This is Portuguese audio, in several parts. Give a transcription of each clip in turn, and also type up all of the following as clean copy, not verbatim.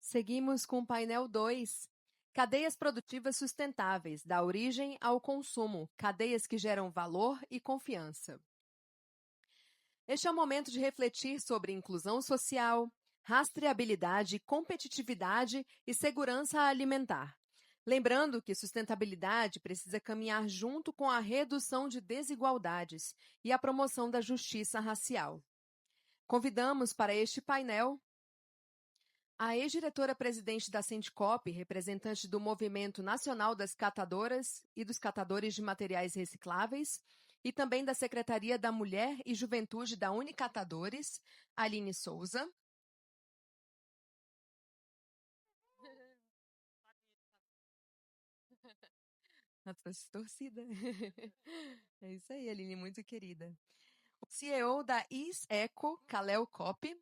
Seguimos com o painel 2. Cadeias produtivas sustentáveis, da origem ao consumo, cadeias que geram valor e confiança. Este é o momento de refletir sobre inclusão social, rastreabilidade, competitividade e segurança alimentar. Lembrando que sustentabilidade precisa caminhar junto com a redução de desigualdades e a promoção da justiça racial. Convidamos para este painel a ex-diretora-presidente da Sindicop, representante do Movimento Nacional das Catadoras e dos Catadores de Materiais Recicláveis, e também da Secretaria da Mulher e Juventude da Unicatadores, Aline Souza. A torcida. É isso aí, Aline, muito querida. O CEO da ISECO, Kalel Kopp.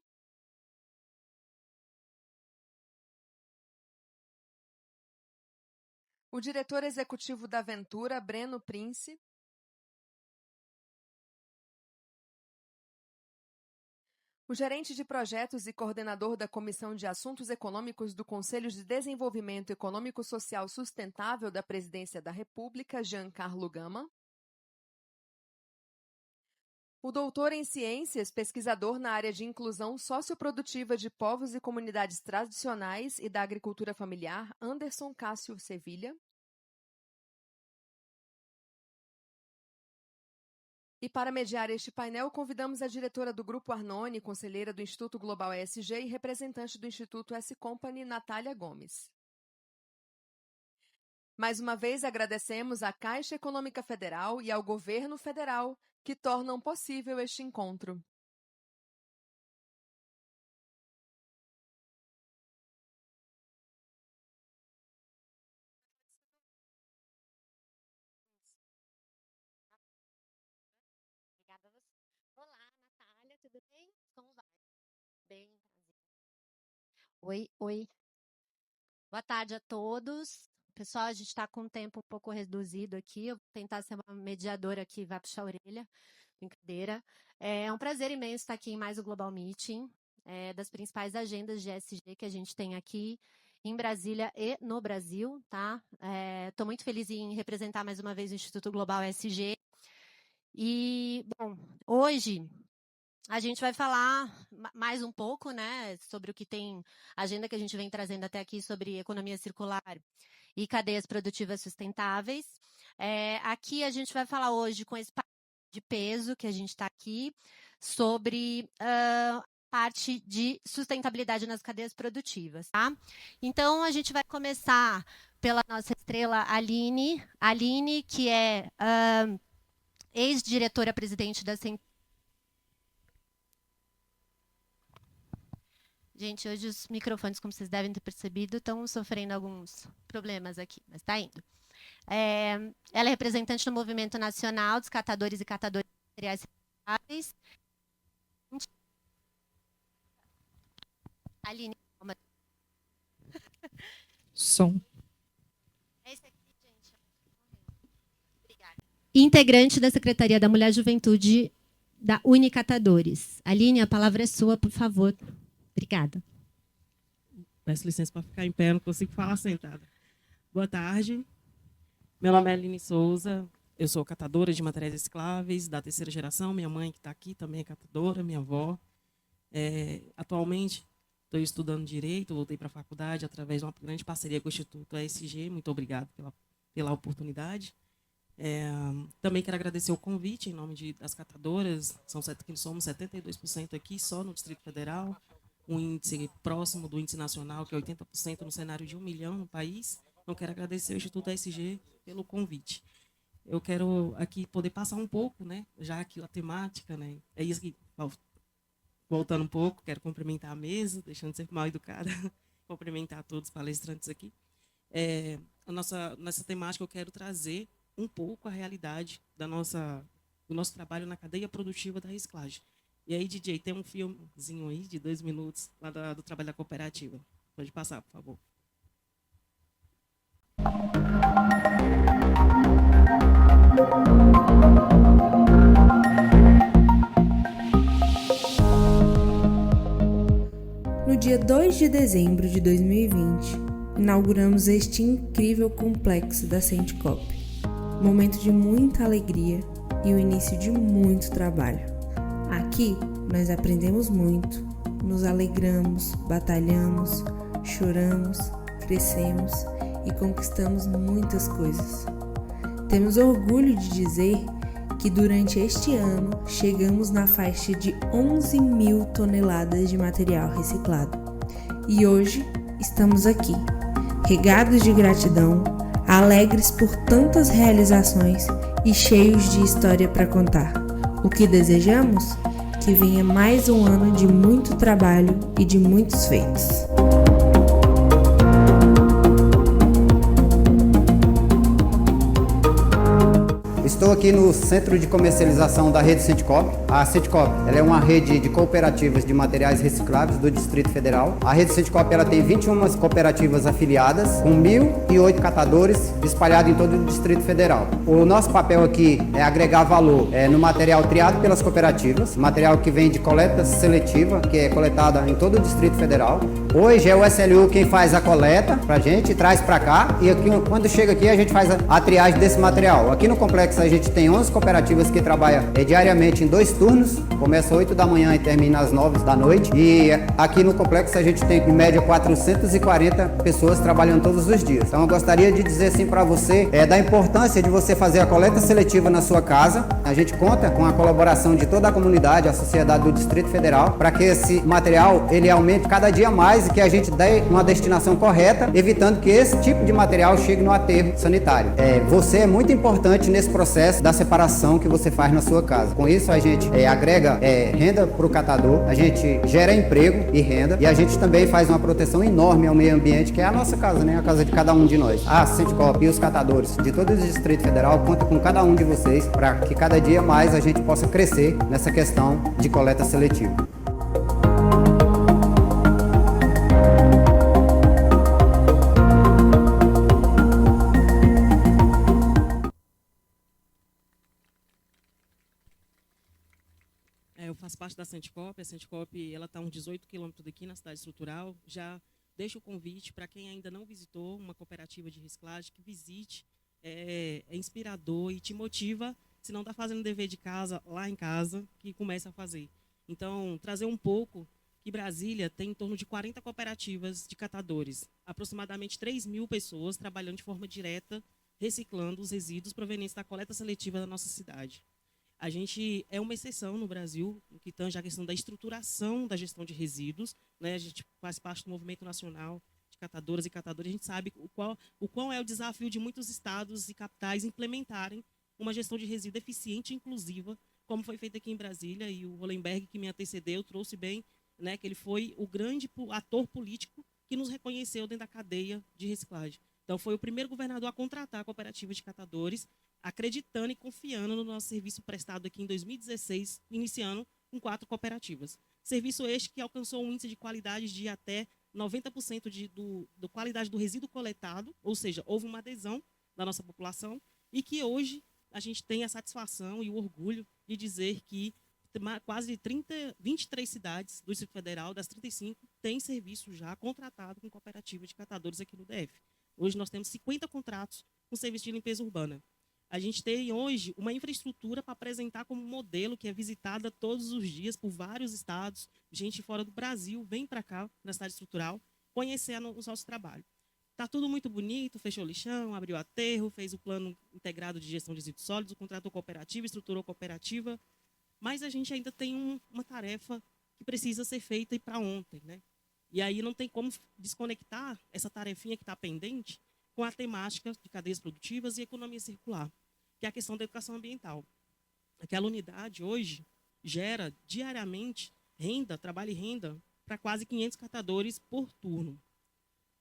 O diretor executivo da Ventura, Breno Prince. O gerente de projetos e coordenador da Comissão de Assuntos Econômicos do Conselho de Desenvolvimento Econômico-Social Sustentável da Presidência da República, Giancarlo Gama. O doutor em Ciências, pesquisador na área de inclusão socioprodutiva de povos e comunidades tradicionais e da agricultura familiar, Anderson Cássio Sevilha. E para mediar este painel, convidamos a diretora do Grupo Arnone, conselheira do Instituto Global ESG e representante do Instituto S Company, Natália Gomes. Mais uma vez, agradecemos à Caixa Econômica Federal e ao Governo Federal que tornam possível este encontro. Obrigada a você. Olá, Natália, tudo bem? Como vai? Bem, prazer. Oi. Boa tarde a todos. Pessoal, a gente está com um tempo um pouco reduzido aqui. Eu vou tentar ser uma mediadora aqui, vai puxar a orelha. Brincadeira. É um prazer imenso estar aqui em mais o Global Meeting, das principais agendas de ESG que a gente tem aqui em Brasília e no Brasil, tá? Estou muito feliz em representar mais uma vez o Instituto Global ESG. E, bom, hoje a gente vai falar mais um pouco, né, sobre o que tem, a agenda que a gente vem trazendo até aqui sobre economia circular e cadeias produtivas sustentáveis. Aqui a gente vai falar hoje com esse de peso que a gente está aqui sobre parte de sustentabilidade nas cadeias produtivas, tá? Então, a gente vai começar pela nossa estrela Aline, que é ex-diretora-presidente da Gente, hoje os microfones, como vocês devem ter percebido, estão sofrendo alguns problemas aqui, mas está indo. Ela é representante do Movimento Nacional dos Catadores e Catadoras de Materiais Recicláveis. Aline, calma. Som. Esse aqui, gente. Obrigada. Integrante da Secretaria da Mulher e Juventude da Unicatadores. Aline, a palavra é sua, por favor. Obrigada. Peço licença para ficar em pé, não consigo falar sentada. Boa tarde. Meu nome é Aline Souza, eu sou catadora de materiais recicláveis da terceira geração. Minha mãe, que está aqui, também é catadora, minha avó. Atualmente, estou estudando Direito, voltei para a faculdade através de uma grande parceria com o Instituto ESG. Muito obrigado pela oportunidade. Também quero agradecer o convite em nome das catadoras. Somos 72% aqui, só no Distrito Federal. Um índice próximo do índice nacional, que é 80% no cenário de 1 milhão no país. Então, quero agradecer ao Instituto ESG pelo convite. Eu quero aqui poder passar um pouco, né, já que a temática, né, é isso que, voltando um pouco, quero cumprimentar a mesa, deixando de ser mal educada, cumprimentar todos os palestrantes aqui. Nessa temática, eu quero trazer um pouco a realidade do nosso trabalho na cadeia produtiva da reciclagem. E aí, DJ, tem um filmezinho aí de 2 minutos lá do trabalho da cooperativa. Pode passar, por favor. No No dia 2 de dezembro de 2020, inauguramos este incrível complexo da Sentcop. Momento de muita alegria e o início de muito trabalho. Aqui nós aprendemos muito, nos alegramos, batalhamos, choramos, crescemos e conquistamos muitas coisas. Temos orgulho de dizer que durante este ano chegamos na faixa de 11.000 toneladas de material reciclado. E hoje estamos aqui, regados de gratidão, alegres por tantas realizações e cheios de história para contar. O que desejamos? Que venha mais um ano de muito trabalho e de muitos feitos. Estou aqui no Centro de Comercialização da Rede Sentcop. A Sentcop ela é uma rede de cooperativas de materiais recicláveis do Distrito Federal. A Rede Sentcop ela tem 21 cooperativas afiliadas, com 1.008 catadores espalhados em todo o Distrito Federal. O nosso papel aqui é agregar valor no material triado pelas cooperativas, material que vem de coleta seletiva, que é coletada em todo o Distrito Federal. Hoje é o SLU quem faz a coleta pra gente, traz para cá, e aqui, quando chega aqui a gente faz a triagem desse material. Aqui no complexo a gente tem 11 cooperativas que trabalham diariamente em 2 turnos, começa às 8 da manhã e termina às 9 da noite. E aqui no complexo a gente tem em média 440 pessoas trabalhando todos os dias. Então eu gostaria de dizer assim para você, da importância de você fazer a coleta seletiva na sua casa. A gente conta com a colaboração de toda a comunidade, a sociedade do Distrito Federal, para que esse material ele aumente cada dia mais e que a gente dê uma destinação correta, evitando que esse tipo de material chegue no aterro sanitário. Você é muito importante nesse processo da separação que você faz na sua casa. Com isso a gente agrega renda para o catador, a gente gera emprego e renda, e a gente também faz uma proteção enorme ao meio ambiente, que é a nossa casa, né? A casa de cada um de nós. A Sentcop e os catadores de todo o Distrito Federal contam com cada um de vocês para que cada dia mais a gente possa crescer nessa questão de coleta seletiva. Eu faço parte da Sentcop. A Sentcop ela está a uns 18 quilômetros daqui, na cidade estrutural. Já deixo o convite para quem ainda não visitou uma cooperativa de reciclagem, que visite. É inspirador e te motiva, se não está fazendo dever de casa, lá em casa, que comece a fazer. Então, trazer um pouco, que Brasília tem em torno de 40 cooperativas de catadores, aproximadamente 3.000 pessoas trabalhando de forma direta, reciclando os resíduos provenientes da coleta seletiva da nossa cidade. A gente é uma exceção no Brasil, no que tange a questão da estruturação da gestão de resíduos, né? A gente faz parte do movimento nacional de catadoras e catadores, a gente sabe o quão é o desafio de muitos estados e capitais implementarem uma gestão de resíduo eficiente e inclusiva, como foi feito aqui em Brasília, e o Hollenberg, que me antecedeu, trouxe bem, né, que ele foi o grande ator político que nos reconheceu dentro da cadeia de reciclagem. Então, foi o primeiro governador a contratar a cooperativa de catadores, acreditando e confiando no nosso serviço prestado aqui em 2016, iniciando com 4 cooperativas. Serviço este que alcançou um índice de qualidade de até 90% da qualidade do resíduo coletado, ou seja, houve uma adesão da nossa população, e que hoje a gente tem a satisfação e o orgulho de dizer que quase 23 cidades do Distrito Federal, das 35, têm serviço já contratado com cooperativa de catadores aqui no DF. Hoje nós temos 50 contratos com serviço de limpeza urbana. A gente tem hoje uma infraestrutura para apresentar como modelo, que é visitada todos os dias por vários estados, gente fora do Brasil vem para cá, na cidade estrutural, conhecer o nosso trabalho. Está tudo muito bonito, fechou o lixão, abriu aterro, fez o plano integrado de gestão de resíduos sólidos, contratou cooperativa, estruturou cooperativa, mas a gente ainda tem uma tarefa que precisa ser feita e para ontem, né? E aí não tem como desconectar essa tarefinha que está pendente com a temática de cadeias produtivas e economia circular, que é a questão da educação ambiental. Aquela unidade hoje gera diariamente renda, trabalho e renda para quase 500 catadores por turno.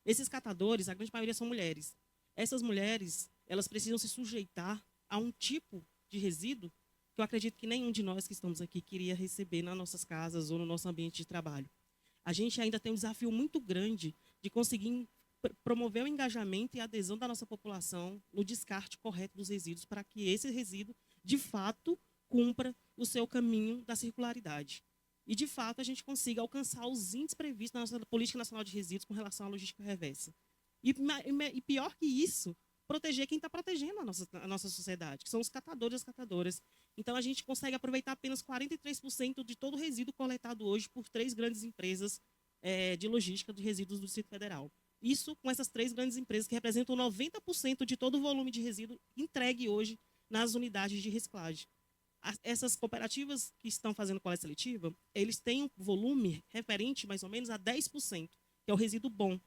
Esses catadores, a grande maioria são mulheres. Essas mulheres, elas precisam se sujeitar a um tipo de resíduo que eu acredito que nenhum de nós que estamos aqui queria receber nas nossas casas ou no nosso ambiente de trabalho. A gente ainda tem um desafio muito grande de conseguir promover o engajamento e a adesão da nossa população no descarte correto dos resíduos, para que esse resíduo, de fato, cumpra o seu caminho da circularidade. e, de fato, a gente consiga alcançar os índices previstos na nossa Política Nacional de Resíduos com relação à logística reversa. E pior que isso, proteger quem está protegendo a nossa sociedade, que são os catadores e as catadoras. Então, a gente consegue aproveitar apenas 43% de todo o resíduo coletado hoje por 3 grandes empresas de logística de resíduos do Distrito Federal. Isso com essas 3 grandes empresas que representam 90% de todo o volume de resíduo entregue hoje nas unidades de reciclagem. Essas cooperativas que estão fazendo coleta seletiva, eles têm um volume referente mais ou menos a 10%, que é o resíduo bom.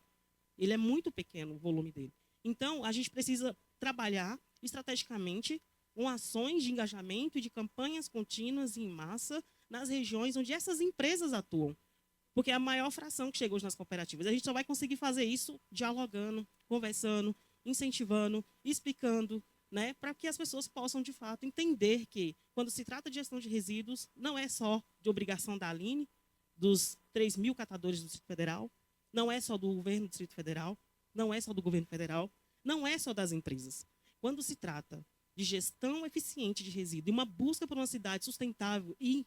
Ele é muito pequeno o volume dele. Então, a gente precisa trabalhar estrategicamente com ações de engajamento e de campanhas contínuas e em massa nas regiões onde essas empresas atuam. Porque é a maior fração que chega hoje nas cooperativas. A gente só vai conseguir fazer isso dialogando, conversando, incentivando, explicando, né, para que as pessoas possam, de fato, entender que, quando se trata de gestão de resíduos, não é só de obrigação da Aline, dos 3.000 catadores do Distrito Federal, não é só do governo do Distrito Federal, não é só do governo federal, não é só das empresas. Quando se trata de gestão eficiente de resíduo e uma busca por uma cidade sustentável e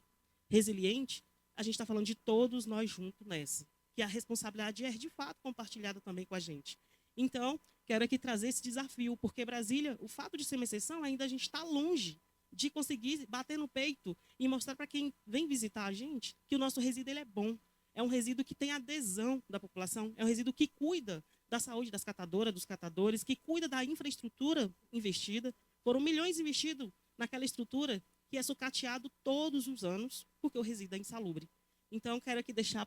resiliente, a gente está falando de todos nós juntos nessa, que a responsabilidade é, de fato, compartilhada também com a gente. Então, quero aqui trazer esse desafio, porque Brasília, o fato de ser uma exceção, ainda a gente está longe de conseguir bater no peito e mostrar para quem vem visitar a gente que o nosso resíduo ele é bom. É um resíduo que tem adesão da população, é um resíduo que cuida da saúde das catadoras, dos catadores, que cuida da infraestrutura investida. Foram milhões investidos naquela estrutura que é sucateado todos os anos, porque o resíduo é insalubre. Então, quero aqui deixar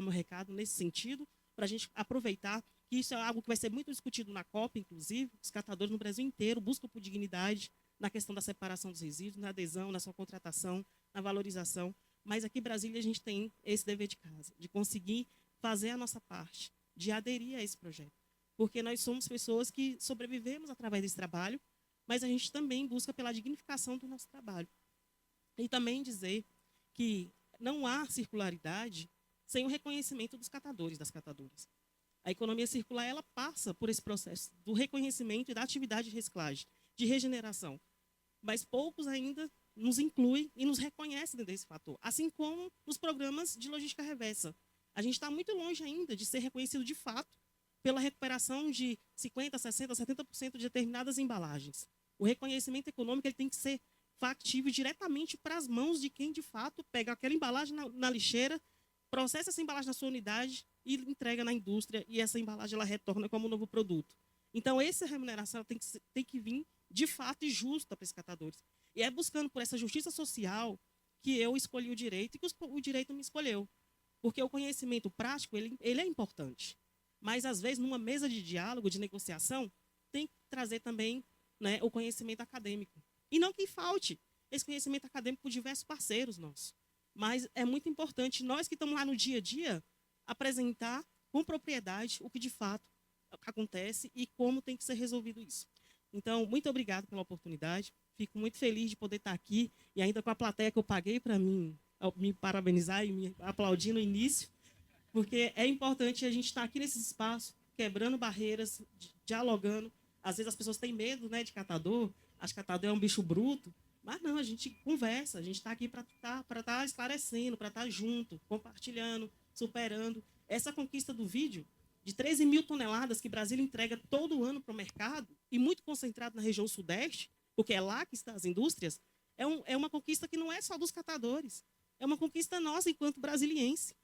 meu recado nesse sentido, para a gente aproveitar que isso é algo que vai ser muito discutido na COP, inclusive. Os catadores no Brasil inteiro buscam por dignidade na questão da separação dos resíduos, na adesão, na sua contratação, na valorização. Mas aqui em Brasília a gente tem esse dever de casa, de conseguir fazer a nossa parte, de aderir a esse projeto. Porque nós somos pessoas que sobrevivemos através desse trabalho, mas a gente também busca pela dignificação do nosso trabalho. E também dizer que não há circularidade sem o reconhecimento dos catadores e das catadoras. A economia circular ela passa por esse processo do reconhecimento e da atividade de reciclagem, de regeneração. Mas poucos ainda nos incluem e nos reconhecem desse fator, assim como nos programas de logística reversa. A gente está muito longe ainda de ser reconhecido de fato pela recuperação de 50%, 60%, 70% de determinadas embalagens. O reconhecimento econômico ele tem que ser factível diretamente para as mãos de quem, de fato, pega aquela embalagem na lixeira, processa essa embalagem na sua unidade e entrega na indústria, e essa embalagem ela retorna como um novo produto. Então, essa remuneração ela tem que vir, de fato, e justa para esses catadores. E é buscando por essa justiça social que eu escolhi o direito e que o direito me escolheu. Porque o conhecimento prático ele é importante. Mas, às vezes, numa mesa de diálogo, de negociação, tem que trazer também, né, o conhecimento acadêmico. E não que falte esse conhecimento acadêmico por diversos parceiros nossos. Mas é muito importante, nós que estamos lá no dia a dia, apresentar com propriedade o que de fato acontece e como tem que ser resolvido isso. Então, muito obrigado pela oportunidade. Fico muito feliz de poder estar aqui e ainda com a plateia que eu paguei para mim me parabenizar e me aplaudir no início, porque é importante a gente estar aqui nesse espaço, quebrando barreiras, dialogando. Às vezes as pessoas têm medo, né, de catador, acho que catador é um bicho bruto, mas não, a gente conversa, a gente está aqui para estar esclarecendo, para estar junto, compartilhando, superando. Essa conquista do vídeo, de 13.000 toneladas que Brasília entrega todo ano para o mercado, e muito concentrado na região sudeste, porque é lá que estão as indústrias, é uma conquista que não é só dos catadores, é uma conquista nossa enquanto brasiliense.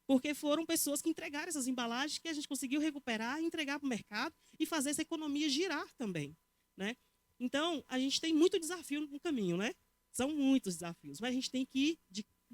Porque foram pessoas que entregaram essas embalagens que a gente conseguiu recuperar, entregar para o mercado e fazer essa economia girar também, né? Então, a gente tem muito desafio no caminho, né? São muitos desafios, mas a gente tem que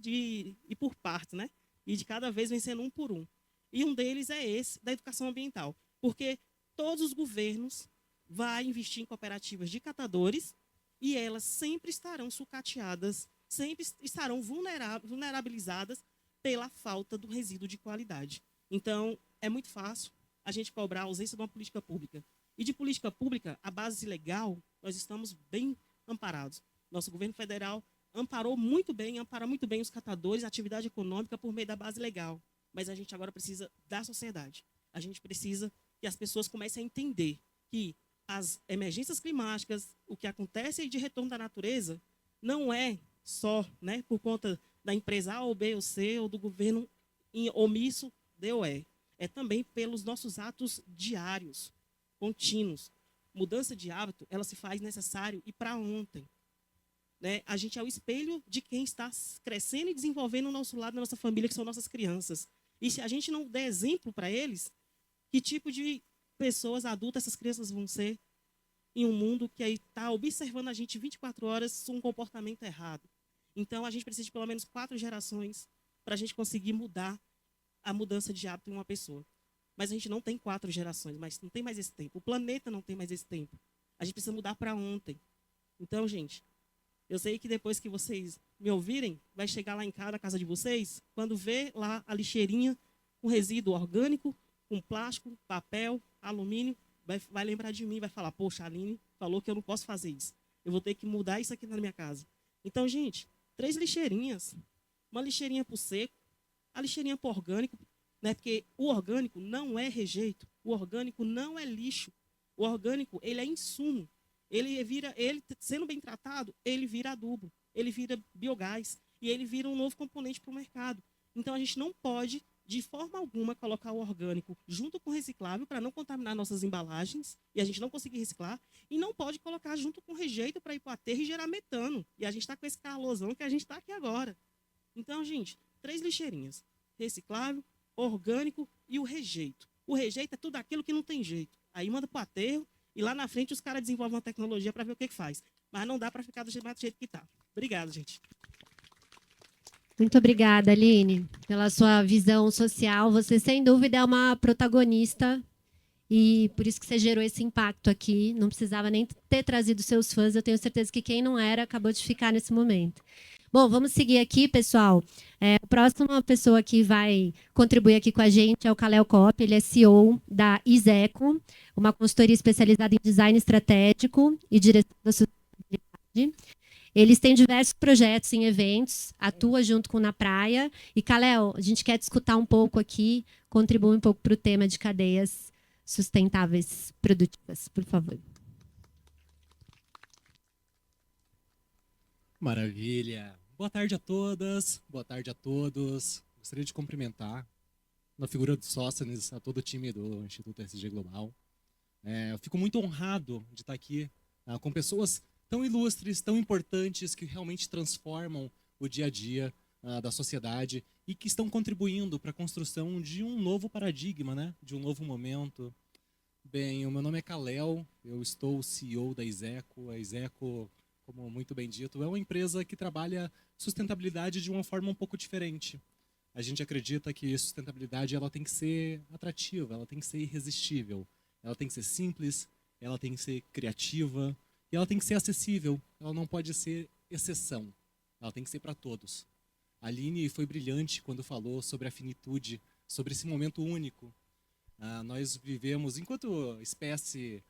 ir por partes, né? E de cada vez vencendo um por um. E um deles é esse, da educação ambiental. Porque todos os governos vão investir em cooperativas de catadores e elas sempre estarão sucateadas, sempre estarão vulnerabilizadas pela falta do resíduo de qualidade. Então, é muito fácil a gente cobrar a ausência de uma política pública. E de política pública, a base legal, nós estamos bem amparados. Nosso governo federal ampara muito bem os catadores, a atividade econômica por meio da base legal. Mas a gente agora precisa da sociedade. A gente precisa que as pessoas comecem a entender que as emergências climáticas, o que acontece de retorno da natureza, não é só, né, por conta da empresa A ou B ou C ou do governo omisso de ou é. É também pelos nossos atos diários, contínuos. Mudança de hábito, ela se faz necessário e para ontem. Né? A gente é o espelho de quem está crescendo e desenvolvendo o nosso lado, da nossa família, que são nossas crianças. E se a gente não der exemplo para eles, que tipo de pessoas adultas essas crianças vão ser em um mundo que está observando a gente 24 horas um comportamento errado? Então, a gente precisa de pelo menos 4 gerações para a gente conseguir mudar a mudança de hábito em uma pessoa. Mas a gente não tem 4 gerações, mas não tem mais esse tempo. O planeta não tem mais esse tempo. A gente precisa mudar para ontem. Então, gente, eu sei que depois que vocês me ouvirem, vai chegar lá em casa, na casa de vocês, quando vê lá a lixeirinha com resíduo orgânico, com plástico, papel, alumínio, vai lembrar de mim, vai falar, poxa, a Aline falou que eu não posso fazer isso. Eu vou ter que mudar isso aqui na minha casa. Então, gente, 3 lixeirinhas. Uma lixeirinha para o seco, a lixeirinha para o orgânico, né? Porque o orgânico não é rejeito, o orgânico não é lixo. O orgânico, ele é insumo. Ele sendo bem tratado, ele vira adubo, ele vira biogás e ele vira um novo componente para o mercado. Então, a gente não pode, de forma alguma, colocar o orgânico junto com o reciclável para não contaminar nossas embalagens e a gente não conseguir reciclar. E não pode colocar junto com o rejeito para ir para o aterro e gerar metano. E a gente está com esse calorzão que a gente está aqui agora. Então, gente, 3 lixeirinhas. Reciclável, orgânico e o rejeito. O rejeito é tudo aquilo que não tem jeito. Aí manda para o aterro e lá na frente os caras desenvolvem uma tecnologia para ver o que faz. Mas não dá para ficar do jeito que está. Obrigado, gente. Muito obrigada, Aline, pela sua visão social. Você, sem dúvida, é uma protagonista e por isso que você gerou esse impacto aqui. Não precisava nem ter trazido seus fãs. Eu tenho certeza que quem não era acabou de ficar nesse momento. Bom, vamos seguir aqui, pessoal. A próxima pessoa que vai contribuir aqui com a gente é o Kalel Kopp. Ele é CEO da Iseco, uma consultoria especializada em design estratégico e direção da sustentabilidade. Eles têm diversos projetos em eventos, atua junto com Na Praia. E, Kalel, a gente quer te escutar um pouco aqui, contribui um pouco para o tema de cadeias sustentáveis produtivas, por favor. Maravilha. Boa tarde a todas, boa tarde a todos. Gostaria de cumprimentar, na figura do Sóstenes, a todo o time do Instituto SG Global. Eu fico muito honrado de estar aqui com pessoas tão ilustres, tão importantes, que realmente transformam o dia a dia da sociedade e que estão contribuindo para a construção de um novo paradigma, né? De um novo momento. Bem, o meu nome é Kalel, eu estou CEO da Iseco. A Iseco, como muito bem dito, é uma empresa que trabalha sustentabilidade de uma forma um pouco diferente. A gente acredita que sustentabilidade ela tem que ser atrativa, ela tem que ser irresistível, ela tem que ser simples, ela tem que ser criativa e ela tem que ser acessível. Ela não pode ser exceção, ela tem que ser para todos. A Aline foi brilhante quando falou sobre a finitude, sobre esse momento único. Nós vivemos, enquanto espécie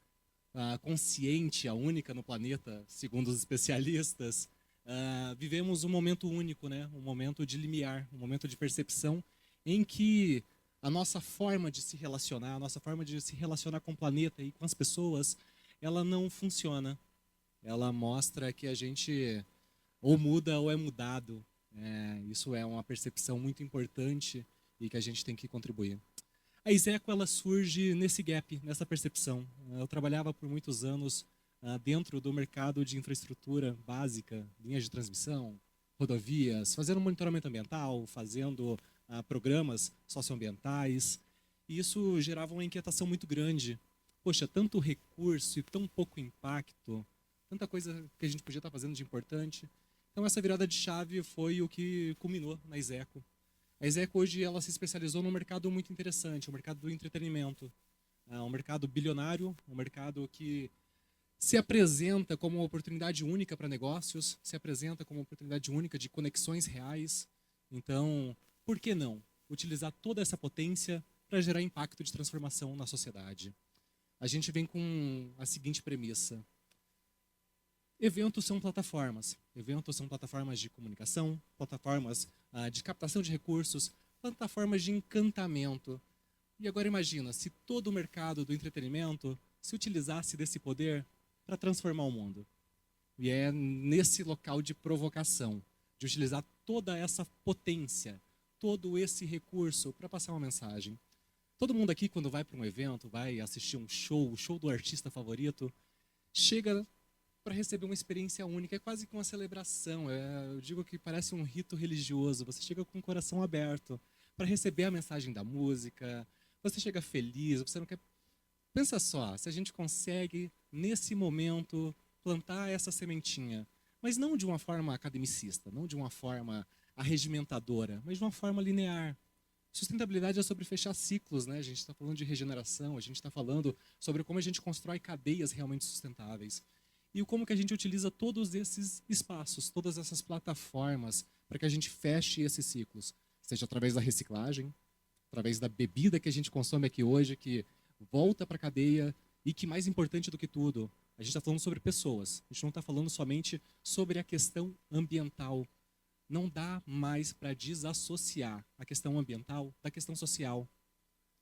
consciente, a única no planeta, segundo os especialistas, vivemos um momento único, né? Um momento de limiar, um momento de percepção em que a nossa forma de se relacionar, a nossa forma de se relacionar com o planeta e com as pessoas, ela não funciona. Ela mostra que a gente ou muda ou é mudado. Isso é uma percepção muito importante e que a gente tem que contribuir. A Iseco ela surge nesse gap, nessa percepção. Eu trabalhava por muitos anos dentro do mercado de infraestrutura básica, linhas de transmissão, rodovias, fazendo monitoramento ambiental, fazendo programas socioambientais. E isso gerava uma inquietação muito grande. Poxa, tanto recurso e tão pouco impacto, tanta coisa que a gente podia estar fazendo de importante. Então essa virada de chave foi o que culminou na Iseco. A Iseco hoje ela se especializou num mercado muito interessante, o mercado do entretenimento. Um mercado bilionário, um mercado que se apresenta como uma oportunidade única para negócios, se apresenta como uma oportunidade única de conexões reais. Então, por que não utilizar toda essa potência para gerar impacto de transformação na sociedade? A gente vem com a seguinte premissa. Eventos são plataformas de comunicação, plataformas de captação de recursos, plataformas de encantamento. E agora imagina, se todo o mercado do entretenimento se utilizasse desse poder para transformar o mundo. E é nesse local de provocação, de utilizar toda essa potência, todo esse recurso para passar uma mensagem. Todo mundo aqui, quando vai para um evento, vai assistir um show, o show do artista favorito, chega para receber uma experiência única, é quase que uma celebração. Eu digo que parece um rito religioso. Você chega com o coração aberto para receber a mensagem da música, você chega feliz, você não quer... Pensa só, se a gente consegue, nesse momento, plantar essa sementinha, mas não de uma forma academicista, não de uma forma arregimentadora, mas de uma forma linear. Sustentabilidade é sobre fechar ciclos, né? A gente está falando de regeneração, a gente está falando sobre como a gente constrói cadeias realmente sustentáveis. E como que a gente utiliza todos esses espaços, todas essas plataformas para que a gente feche esses ciclos. Seja através da reciclagem, através da bebida que a gente consome aqui hoje, que volta para a cadeia e que, mais importante do que tudo, a gente está falando sobre pessoas. A gente não está falando somente sobre a questão ambiental. Não dá mais para desassociar a questão ambiental da questão social.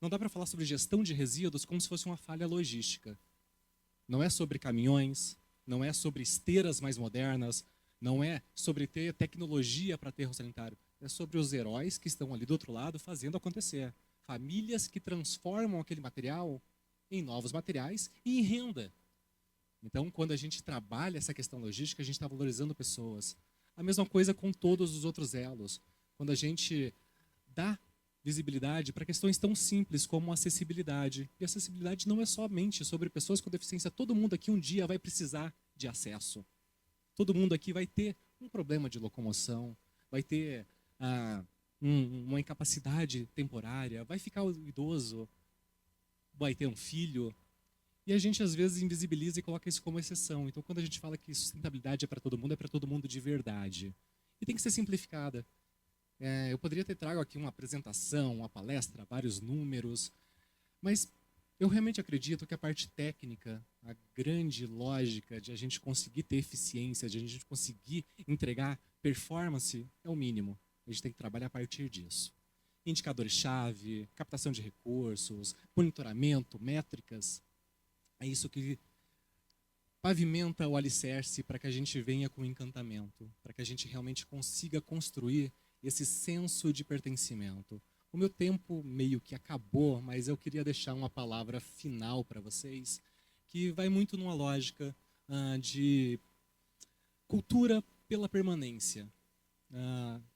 Não dá para falar sobre gestão de resíduos como se fosse uma falha logística. Não é sobre caminhões, não é sobre esteiras mais modernas, não é sobre ter tecnologia para aterro sanitário. É sobre os heróis que estão ali do outro lado fazendo acontecer. Famílias que transformam aquele material em novos materiais e em renda. Então, quando a gente trabalha essa questão logística, a gente está valorizando pessoas. A mesma coisa com todos os outros elos. Quando a gente dá visibilidade para questões tão simples como acessibilidade. E acessibilidade não é somente sobre pessoas com deficiência. Todo mundo aqui um dia vai precisar de acesso. Todo mundo aqui vai ter um problema de locomoção, vai ter uma incapacidade temporária, vai ficar idoso, vai ter um filho. E a gente, às vezes, invisibiliza e coloca isso como exceção. Então, quando a gente fala que sustentabilidade é para todo mundo de verdade. E tem que ser simplificada. Eu poderia ter trago aqui uma apresentação, uma palestra, vários números, mas eu realmente acredito que a parte técnica, a grande lógica de a gente conseguir ter eficiência, de a gente conseguir entregar performance, é o mínimo. A gente tem que trabalhar a partir disso. Indicadores-chave, captação de recursos, monitoramento, métricas. É isso que pavimenta o alicerce para que a gente venha com encantamento, para que a gente realmente consiga construir esse senso de pertencimento. O meu tempo meio que acabou, mas eu queria deixar uma palavra final para vocês, que vai muito numa lógica de cultura pela permanência.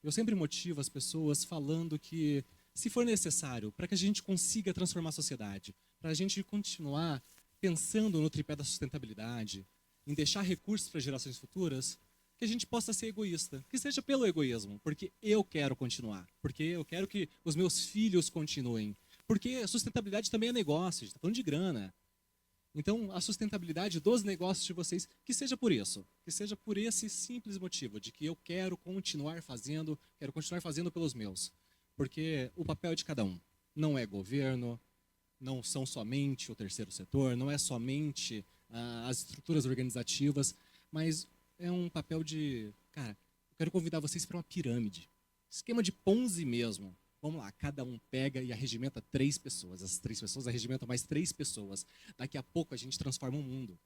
Eu sempre motivo as pessoas falando que, se for necessário, para que a gente consiga transformar a sociedade, para a gente continuar pensando no tripé da sustentabilidade, em deixar recursos para gerações futuras, que a gente possa ser egoísta, que seja pelo egoísmo, porque eu quero continuar, porque eu quero que os meus filhos continuem, porque a sustentabilidade também é negócio, a gente está falando de grana. Então, a sustentabilidade dos negócios de vocês, que seja por isso, que seja por esse simples motivo, de que eu quero continuar fazendo pelos meus, porque o papel de cada um não é governo, não são somente o terceiro setor, não é somente as estruturas organizativas, mas é um papel de... Cara, eu quero convidar vocês para uma pirâmide. Esquema de Ponzi mesmo. Vamos lá, cada um pega e arregimenta 3 pessoas. Essas 3 pessoas arregimentam mais 3 pessoas. Daqui a pouco a gente transforma o mundo.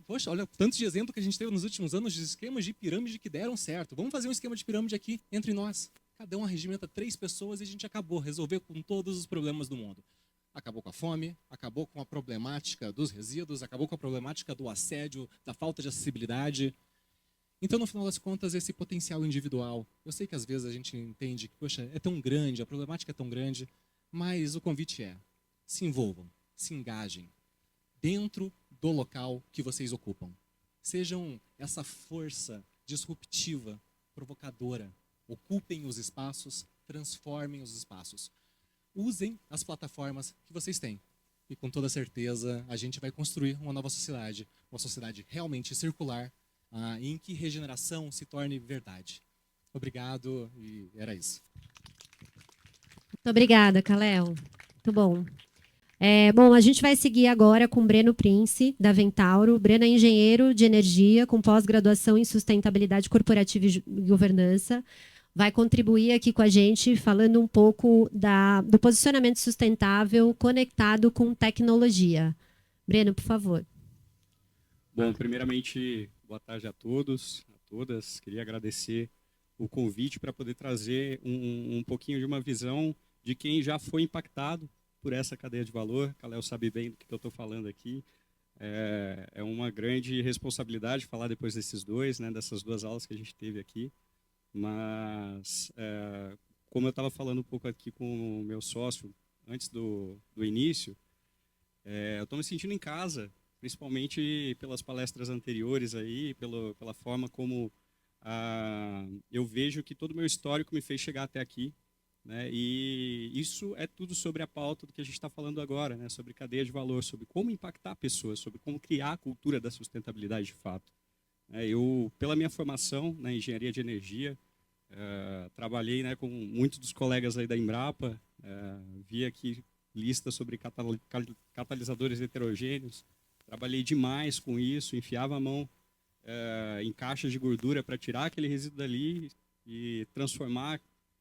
Poxa, olha tanto de exemplo que a gente teve nos últimos anos de esquemas de pirâmide que deram certo. Vamos fazer um esquema de pirâmide aqui entre nós. Cada um arregimenta 3 pessoas e a gente acabou, resolveu com todos os problemas do mundo. Acabou com a fome, acabou com a problemática dos resíduos, acabou com a problemática do assédio, da falta de acessibilidade. Então, no final das contas, esse potencial individual, eu sei que às vezes a gente entende que, poxa, é tão grande, a problemática é tão grande, mas o convite é, se envolvam, se engajem dentro do local que vocês ocupam. Sejam essa força disruptiva, provocadora. Ocupem os espaços, transformem os espaços. Usem as plataformas que vocês têm. E com toda certeza a gente vai construir uma nova sociedade. Uma sociedade realmente circular, em que regeneração se torne verdade. Obrigado e era isso. Muito obrigada, Kalel. Muito bom. Bom, a gente vai seguir agora com Breno Prince, da Ventauro. Breno é engenheiro de energia com pós-graduação em sustentabilidade corporativa e governança. Vai contribuir aqui com a gente falando um pouco do posicionamento sustentável conectado com tecnologia. Breno, por favor. Bom, primeiramente, boa tarde a todos, a todas. Queria agradecer o convite para poder trazer um pouquinho de uma visão de quem já foi impactado por essa cadeia de valor. Kalel sabe bem do que eu estou falando aqui. É uma grande responsabilidade falar depois desses dois, né, dessas duas aulas que a gente teve aqui. Mas, como eu estava falando um pouco aqui com o meu sócio antes do início, eu estou me sentindo em casa, principalmente pelas palestras anteriores aí, pela forma como eu vejo que todo o meu histórico me fez chegar até aqui, né? E isso é tudo sobre a pauta do que a gente está falando agora, né? Sobre cadeia de valor, sobre como impactar pessoas, sobre como criar a cultura da sustentabilidade de fato. Eu, pela minha formação na engenharia de energia, trabalhei, né, com muitos dos colegas aí da Embrapa, vi aqui lista sobre catalisadores heterogêneos, trabalhei demais com isso, enfiava a mão em caixas de gordura para tirar aquele resíduo dali e transformar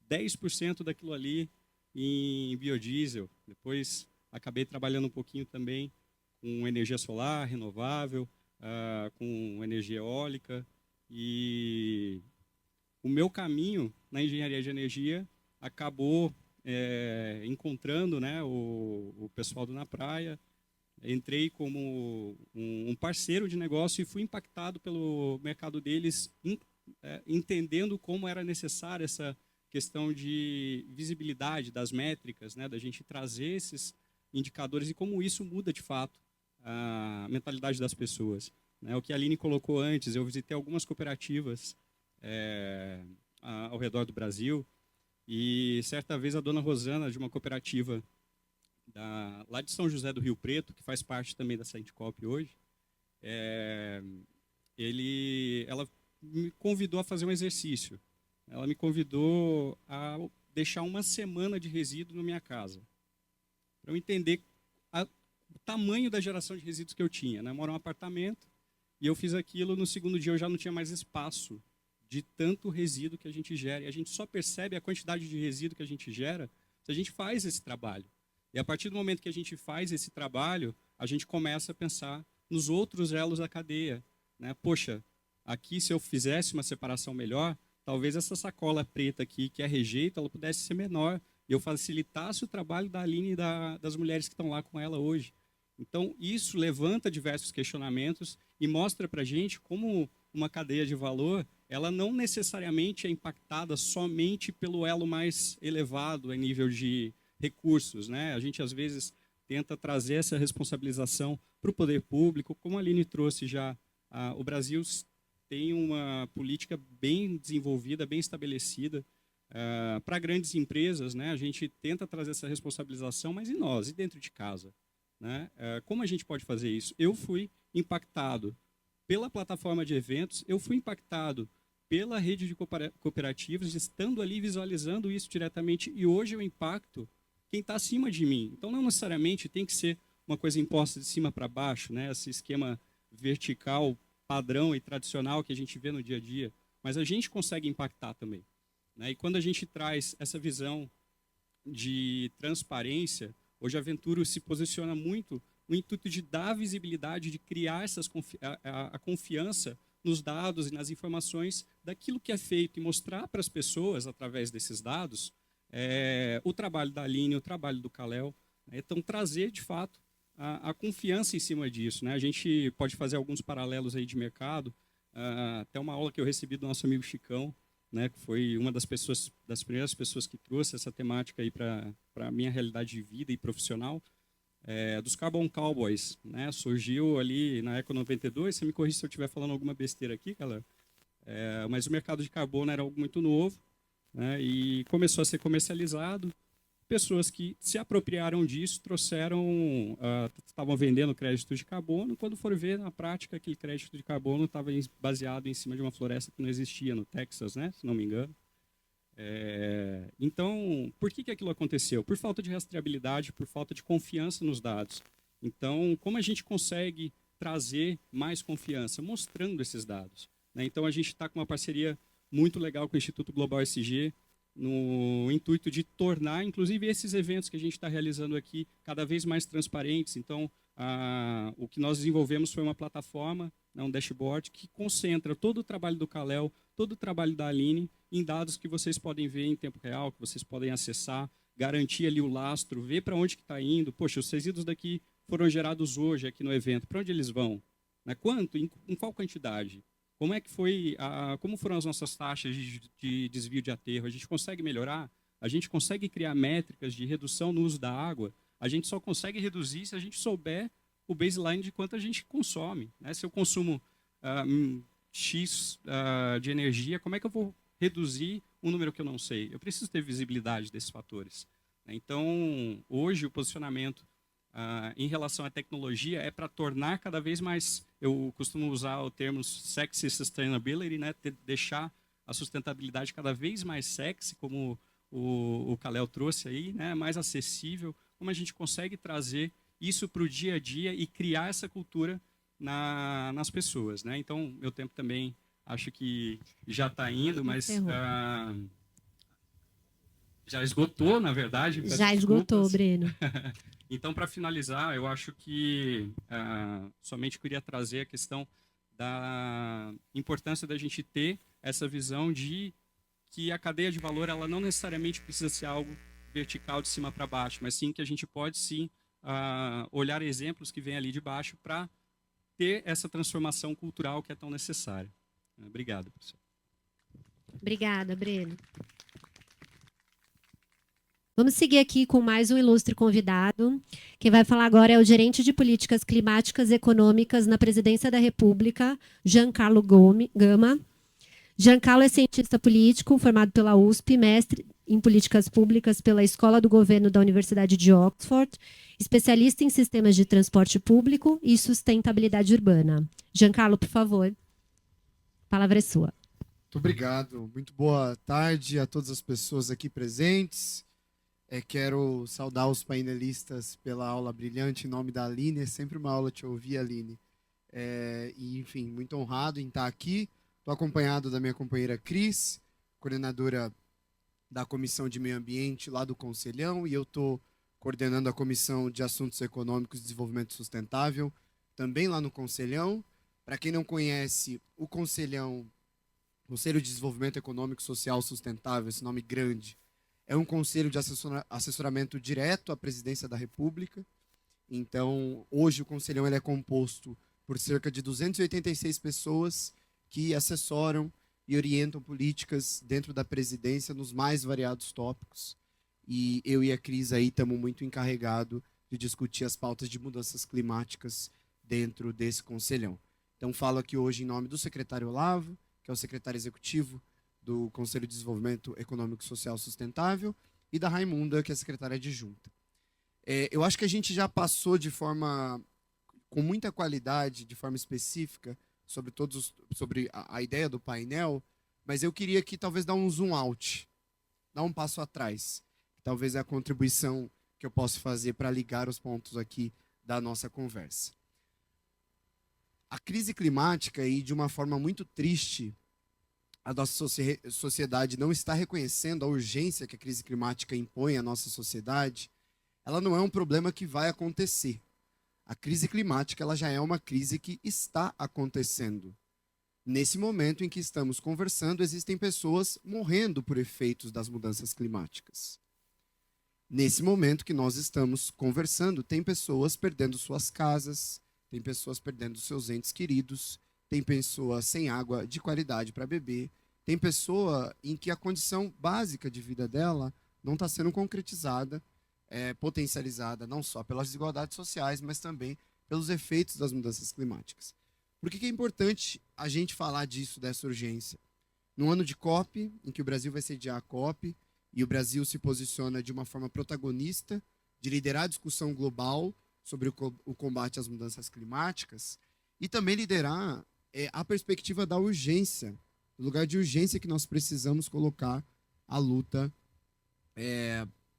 10% daquilo ali em biodiesel. Depois acabei trabalhando um pouquinho também com energia solar, renovável, com energia eólica. E o meu caminho na engenharia de energia acabou encontrando, né, o pessoal do Na Praia. Entrei como um parceiro de negócio e fui impactado pelo mercado deles, entendendo como era necessária essa questão de visibilidade das métricas, né, da gente trazer esses indicadores e como isso muda de fato a mentalidade das pessoas. O que a Aline colocou antes, eu visitei algumas cooperativas ao redor do Brasil e certa vez a dona Rosana, de uma cooperativa lá de São José do Rio Preto, que faz parte também da Scientcop hoje, ela me convidou a fazer um exercício. Ela me convidou a deixar uma semana de resíduo na minha casa, para eu entender o tamanho da geração de resíduos que eu tinha. Eu moro em um apartamento e eu fiz aquilo, no segundo dia eu já não tinha mais espaço de tanto resíduo que a gente gera. E a gente só percebe a quantidade de resíduo que a gente gera se a gente faz esse trabalho. E a partir do momento que a gente faz esse trabalho, a gente começa a pensar nos outros elos da cadeia. Poxa, aqui se eu fizesse uma separação melhor, talvez essa sacola preta aqui, que é rejeito, ela pudesse ser menor. E eu facilitasse o trabalho da Aline e das mulheres que estão lá com ela hoje. Então, isso levanta diversos questionamentos e mostra para a gente como uma cadeia de valor, ela não necessariamente é impactada somente pelo elo mais elevado em nível de recursos. A gente, às vezes, tenta trazer essa responsabilização para o poder público, como a Aline trouxe já. O Brasil tem uma política bem desenvolvida, bem estabelecida. Para grandes empresas, a gente tenta trazer essa responsabilização, mas e nós, e dentro de casa? Como a gente pode fazer isso? Eu fui impactado pela plataforma de eventos, eu fui impactado pela rede de cooperativas, estando ali visualizando isso diretamente, e hoje eu impacto quem está acima de mim. Então, não necessariamente tem que ser uma coisa imposta de cima para baixo, esse esquema vertical, padrão e tradicional que a gente vê no dia a dia, mas a gente consegue impactar também. E quando a gente traz essa visão de transparência, hoje a Venturo se posiciona muito no intuito de dar visibilidade, de criar a confiança nos dados e nas informações daquilo que é feito e mostrar para as pessoas, através desses dados, o trabalho da Aline, o trabalho do Kalel. Então, trazer, de fato, a confiança em cima disso. A gente pode fazer alguns paralelos aí de mercado. Até uma aula que eu recebi do nosso amigo Chicão, que foi uma das primeiras pessoas que trouxe essa temática aí para a minha realidade de vida e profissional, dos Carbon Cowboys. Surgiu ali na Eco 92, você me corrige se eu estiver falando alguma besteira aqui, galera, mas o mercado de carbono era algo muito novo, e começou a ser comercializado. Pessoas que se apropriaram disso, trouxeram, estavam vendendo crédito de carbono, quando foram ver, na prática, aquele crédito de carbono estava baseado em cima de uma floresta que não existia no Texas, se não me engano. Então, por que aquilo aconteceu? Por falta de rastreabilidade, por falta de confiança nos dados. Então, como a gente consegue trazer mais confiança? Mostrando esses dados. Então, a gente está com uma parceria muito legal com o Instituto Global SG, no intuito de tornar, inclusive, esses eventos que a gente está realizando aqui cada vez mais transparentes. Então, o que nós desenvolvemos foi uma plataforma né, um dashboard que concentra todo o trabalho do Kalel, todo o trabalho da Aline em dados que vocês podem ver em tempo real, que vocês podem acessar, garantir ali o lastro, ver para onde que está indo. Poxa, os resíduos daqui foram gerados hoje aqui no evento, para onde eles vão? Né? Quanto? Em qual quantidade? Como é que foi? Como foram as nossas taxas de desvio de aterro? A gente consegue melhorar? A gente consegue criar métricas de redução no uso da água? A gente só consegue reduzir se a gente souber o baseline de quanto a gente consome. Né? Se eu consumo X de energia, como é que eu vou reduzir um número que eu não sei? Eu preciso ter visibilidade desses fatores. Então, hoje, o posicionamento em relação à tecnologia é para tornar cada vez mais, eu costumo usar o termo sexy sustainability, né? Deixar a sustentabilidade cada vez mais sexy, como o Kalel trouxe aí, né? Mais acessível, como a gente consegue trazer isso para o dia a dia e criar essa cultura nas pessoas. Né? Então, meu tempo também acho que já está indo, mas já esgotou, na verdade. Já esgotou, Breno. Então, para finalizar, eu acho que somente queria trazer a questão da importância da gente ter essa visão de que a cadeia de valor ela não necessariamente precisa ser algo vertical de cima para baixo, mas sim que a gente pode sim olhar exemplos que vêm ali de baixo para ter essa transformação cultural que é tão necessária. Obrigado, professor. Obrigada, Breno. Vamos seguir aqui com mais um ilustre convidado. Quem vai falar agora é o gerente de políticas climáticas e econômicas na Presidência da República, Giancarlo Gama. Giancarlo é cientista político, formado pela USP, mestre em políticas públicas pela Escola do Governo da Universidade de Oxford, especialista em sistemas de transporte público e sustentabilidade urbana. Giancarlo, por favor, a palavra é sua. Muito obrigado. Muito boa tarde a todas as pessoas aqui presentes. Quero saudar os painelistas pela aula brilhante em nome da Aline. É sempre uma aula te ouvir, Aline. Enfim, muito honrado em estar aqui. Estou acompanhado da minha companheira Cris, coordenadora da Comissão de Meio Ambiente lá do Conselhão, e eu estou coordenando a Comissão de Assuntos Econômicos e Desenvolvimento Sustentável, também lá no Conselhão. Para quem não conhece, o Conselhão, Conselho de Desenvolvimento Econômico e Social Sustentável, esse nome grande, é um conselho de assessoramento direto à Presidência da República. Então, hoje o Conselhão ele é composto por cerca de 286 pessoas que assessoram e orientam políticas dentro da presidência nos mais variados tópicos. E eu e a Cris aí estamos muito encarregados de discutir as pautas de mudanças climáticas dentro desse conselhão. Então, falo aqui hoje em nome do secretário Olavo, que é o secretário executivo do Conselho de Desenvolvimento Econômico e Social Sustentável, e da Raimunda, que é a secretária adjunta. Eu acho que a gente já passou com muita qualidade, de forma específica, sobre a ideia do painel, mas eu queria aqui talvez dar um zoom out, dar um passo atrás. Talvez é a contribuição que eu posso fazer para ligar os pontos aqui da nossa conversa. A crise climática, e de uma forma muito triste, a nossa sociedade não está reconhecendo a urgência que a crise climática impõe à nossa sociedade. Ela não é um problema que vai acontecer. A crise climática ela já é uma crise que está acontecendo. Nesse momento em que estamos conversando, existem pessoas morrendo por efeitos das mudanças climáticas. Nesse momento que nós estamos conversando, tem pessoas perdendo suas casas, tem pessoas perdendo seus entes queridos, tem pessoas sem água de qualidade para beber, tem pessoa em que a condição básica de vida dela não está sendo concretizada, potencializada não só pelas desigualdades sociais, mas também pelos efeitos das mudanças climáticas. Por que é importante a gente falar disso, dessa urgência? No ano de COP, em que o Brasil vai sediar a COP, e o Brasil se posiciona de uma forma protagonista, de liderar a discussão global sobre o combate às mudanças climáticas, e também liderar a perspectiva da urgência, do lugar de urgência que nós precisamos colocar a luta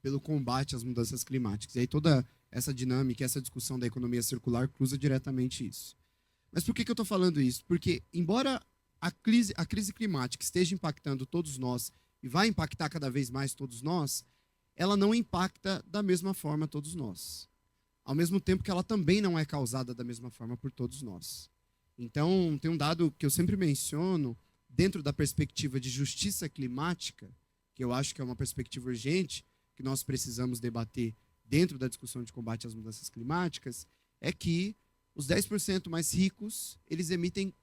pelo combate às mudanças climáticas. E aí toda essa dinâmica, essa discussão da economia circular cruza diretamente isso. Mas por que eu estou falando isso? Porque, embora a crise climática esteja impactando todos nós, e vai impactar cada vez mais todos nós, ela não impacta da mesma forma todos nós. Ao mesmo tempo que ela também não é causada da mesma forma por todos nós. Então, tem um dado que eu sempre menciono, dentro da perspectiva de justiça climática, que eu acho que é uma perspectiva urgente, que nós precisamos debater dentro da discussão de combate às mudanças climáticas, é que os 10% mais ricos, eles emitem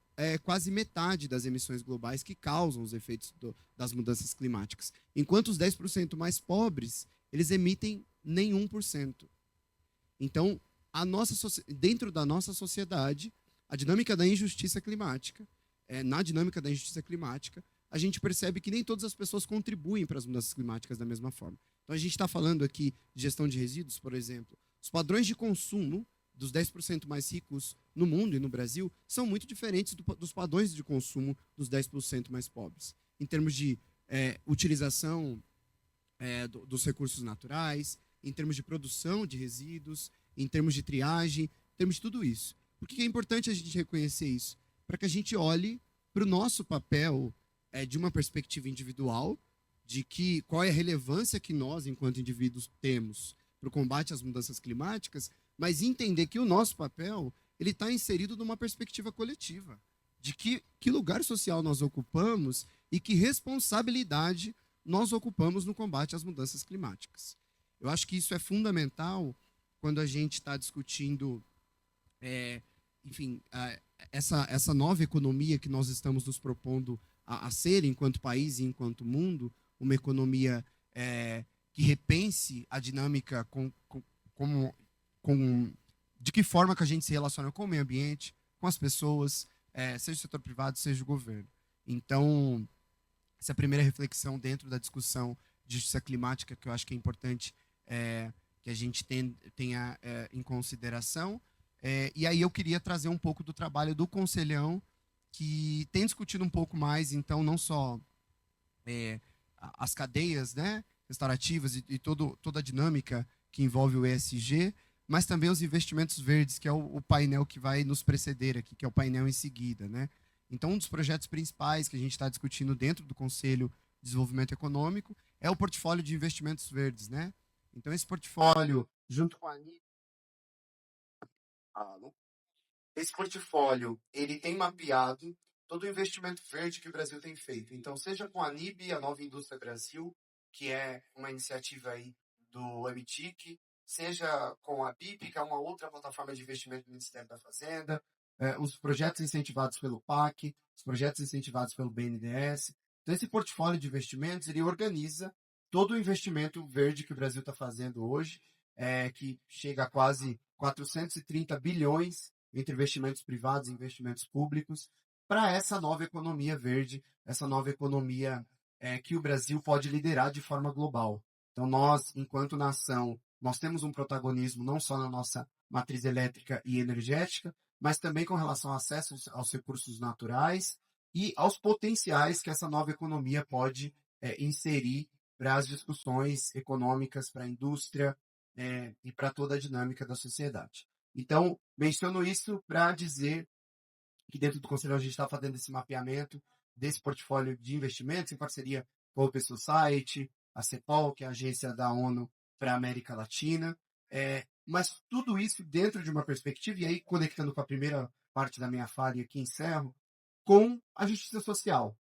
quase metade das emissões globais que causam os efeitos das mudanças climáticas. Enquanto os 10% mais pobres, eles emitem nem 1%. Então, dentro da nossa sociedade, a dinâmica da injustiça climática, na dinâmica da injustiça climática, a gente percebe que nem todas as pessoas contribuem para as mudanças climáticas da mesma forma. Então, a gente está falando aqui de gestão de resíduos, por exemplo. Os padrões de consumo dos 10% mais ricos no mundo e no Brasil são muito diferentes dos padrões de consumo dos 10% mais pobres, em termos de utilização dos recursos naturais, em termos de produção de resíduos, em termos de triagem, em termos de tudo isso. Por que é importante a gente reconhecer isso? Para que a gente olhe para o nosso papel de uma perspectiva individual, de qual é a relevância que nós, enquanto indivíduos, temos para o combate às mudanças climáticas, mas entender que o nosso papel ele está inserido numa perspectiva coletiva, de que lugar social nós ocupamos e que responsabilidade nós ocupamos no combate às mudanças climáticas. Eu acho que isso é fundamental quando a gente está discutindo, essa nova economia que nós estamos nos propondo a ser enquanto país e enquanto mundo, uma economia que repense a dinâmica de que forma que a gente se relaciona com o meio ambiente, com as pessoas, seja o setor privado, seja o governo. Então, essa é a primeira reflexão dentro da discussão de justiça climática que eu acho que é importante que a gente tenha em consideração. E aí eu queria trazer um pouco do trabalho do Conselhão, que tem discutido um pouco mais, então, não só as cadeias, né, restaurativas e toda a dinâmica que envolve o ESG, mas também os investimentos verdes, que é o painel que vai nos preceder aqui, que é o painel em seguida, né? Então, um dos projetos principais que a gente está discutindo dentro do Conselho de Desenvolvimento Econômico é o portfólio de investimentos verdes, né? Então, esse portfólio, junto com a ANIB, esse portfólio, ele tem mapeado todo o investimento verde que o Brasil tem feito. Então, seja com a ANIB, a Nova Indústria Brasil, que é uma iniciativa aí do MTIC, seja com a BIP, que é uma outra plataforma de investimento do Ministério da Fazenda, os projetos incentivados pelo PAC, os projetos incentivados pelo BNDES. Então, esse portfólio de investimentos, ele organiza todo o investimento verde que o Brasil está fazendo hoje, que chega a quase 430 bilhões entre investimentos privados e investimentos públicos, para essa nova economia verde, essa nova economia que o Brasil pode liderar de forma global. Então, nós, enquanto nação, nós temos um protagonismo não só na nossa matriz elétrica e energética, mas também com relação ao acesso aos recursos naturais e aos potenciais que essa nova economia pode inserir para as discussões econômicas, para a indústria e para toda a dinâmica da sociedade. Então, menciono isso para dizer que dentro do Conselho a gente está fazendo esse mapeamento desse portfólio de investimentos em parceria com a Open Society, a CEPOL, que é a agência da ONU para a América Latina, mas tudo isso dentro de uma perspectiva, e aí conectando com a primeira parte da minha fala e aqui encerro, com a justiça social.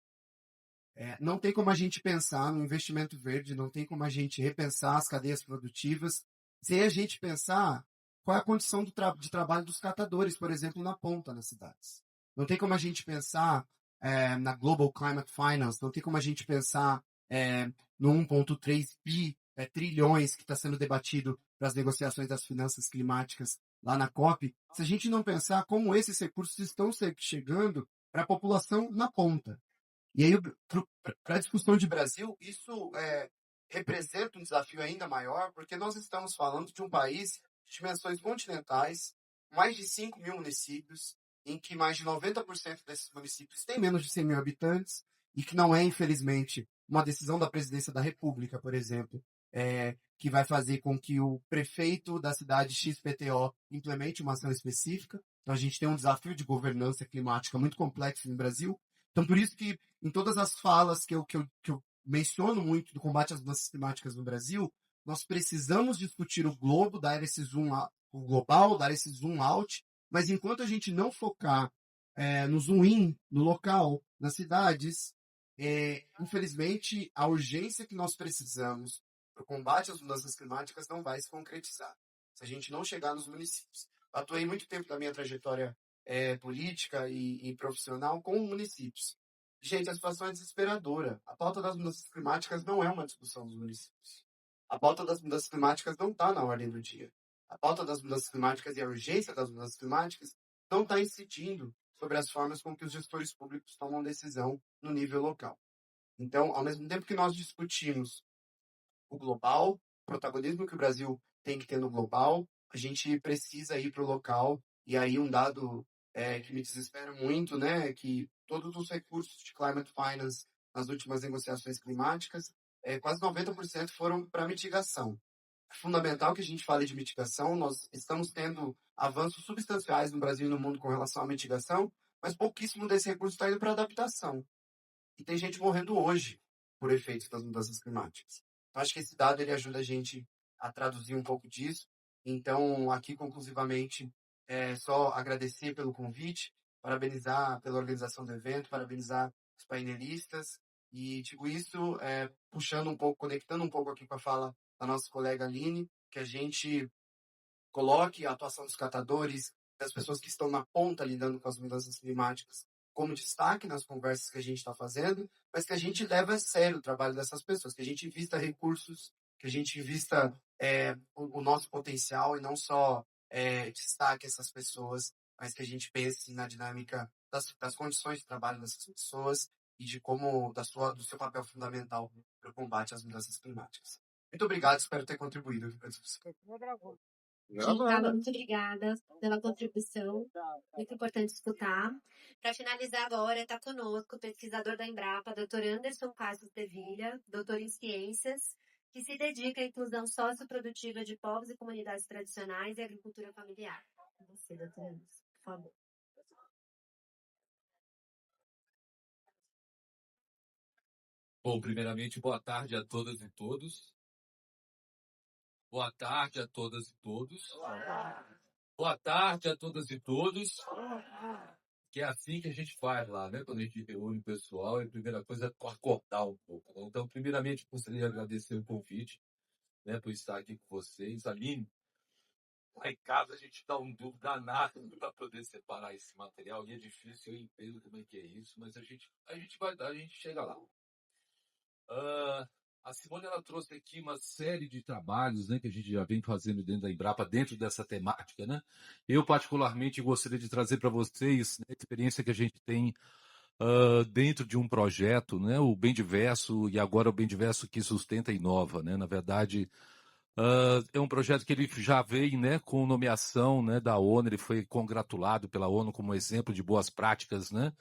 Não tem como a gente pensar no investimento verde, não tem como a gente repensar as cadeias produtivas, sem a gente pensar qual é a condição de trabalho dos catadores, por exemplo, na ponta nas cidades. Não tem como a gente pensar na Global Climate Finance, não tem como a gente pensar no 1,3 trilhões que está sendo debatido para as negociações das finanças climáticas lá na COP, se a gente não pensar como esses recursos estão chegando para a população na ponta. E aí, para a discussão de Brasil, isso representa um desafio ainda maior, porque nós estamos falando de um país de dimensões continentais, mais de 5 mil municípios, em que mais de 90% desses municípios têm menos de 100 mil habitantes, e que não é, infelizmente, uma decisão da Presidência da República, por exemplo, que vai fazer com que o prefeito da cidade XPTO implemente uma ação específica. Então, a gente tem um desafio de governança climática muito complexo no Brasil. Então, por isso que, em todas as falas que eu menciono muito do combate às mudanças climáticas no Brasil, nós precisamos discutir o globo, dar esse zoom o global, dar esse zoom out, mas enquanto a gente não focar no zoom in, no local, nas cidades. Infelizmente, a urgência que nós precisamos para o combate às mudanças climáticas não vai se concretizar se a gente não chegar nos municípios. Eu atuei muito tempo da minha trajetória política e profissional com municípios. Gente, a situação é desesperadora. A pauta das mudanças climáticas não é uma discussão dos municípios. A pauta das mudanças climáticas não está na ordem do dia. A pauta das mudanças climáticas e a urgência das mudanças climáticas não está incidindo sobre as formas com que os gestores públicos tomam decisão no nível local. Então, ao mesmo tempo que nós discutimos o global, o protagonismo que o Brasil tem que ter no global, a gente precisa ir para o local. E aí um dado que me desespera muito, né, é que todos os recursos de climate finance nas últimas negociações climáticas, quase 90% foram para mitigação. É fundamental que a gente fale de mitigação. Nós estamos tendo avanços substanciais no Brasil e no mundo com relação à mitigação, mas pouquíssimo desse recurso está indo para adaptação. E tem gente morrendo hoje por efeitos das mudanças climáticas. Então, acho que esse dado ele ajuda a gente a traduzir um pouco disso. Então, aqui, conclusivamente, só agradecer pelo convite, parabenizar pela organização do evento, parabenizar os painelistas. E digo isso puxando um pouco, conectando um pouco aqui com a fala da nossa colega Aline, que a gente coloque a atuação dos catadores, das pessoas que estão na ponta lidando com as mudanças climáticas, como destaque nas conversas que a gente está fazendo, mas que a gente leve a sério o trabalho dessas pessoas, que a gente invista recursos, que a gente invista o nosso potencial e não só destaque essas pessoas, mas que a gente pense na dinâmica das condições de trabalho dessas pessoas e de como do seu papel fundamental para o combate às mudanças climáticas. Muito obrigado, espero ter contribuído aqui para a discussão. Carla, muito obrigada pela contribuição. Muito importante escutar. Para finalizar agora, está conosco o pesquisador da Embrapa, Dr. Anderson Castro Sevilla, doutor em Ciências, que se dedica à inclusão socioprodutiva de povos e comunidades tradicionais e agricultura familiar. Com você, Dr. Anderson, por favor. Bom, primeiramente, boa tarde a todas e todos. Boa tarde a todas e todos. Boa tarde a todas e todos. Que é assim que a gente faz lá, né? Quando a gente reúne o pessoal, a primeira coisa é acordar um pouco. Né? Então, primeiramente, gostaria de agradecer o convite, né, por estar aqui com vocês. Aline, lá em casa a gente dá um duro danado para poder separar esse material, e é difícil, eu entendo como é que é isso, mas a gente chega lá. A Simone ela trouxe aqui uma série de trabalhos, né, que a gente já vem fazendo dentro da Embrapa, dentro dessa temática, né? Eu, particularmente, gostaria de trazer para vocês, né, a experiência que a gente tem dentro de um projeto, né, o Bem Diverso, e agora o Bem Diverso que sustenta e inova. Né? Na verdade, é um projeto que ele já veio, né, com nomeação, né, da ONU, ele foi congratulado pela ONU como exemplo de boas práticas, né,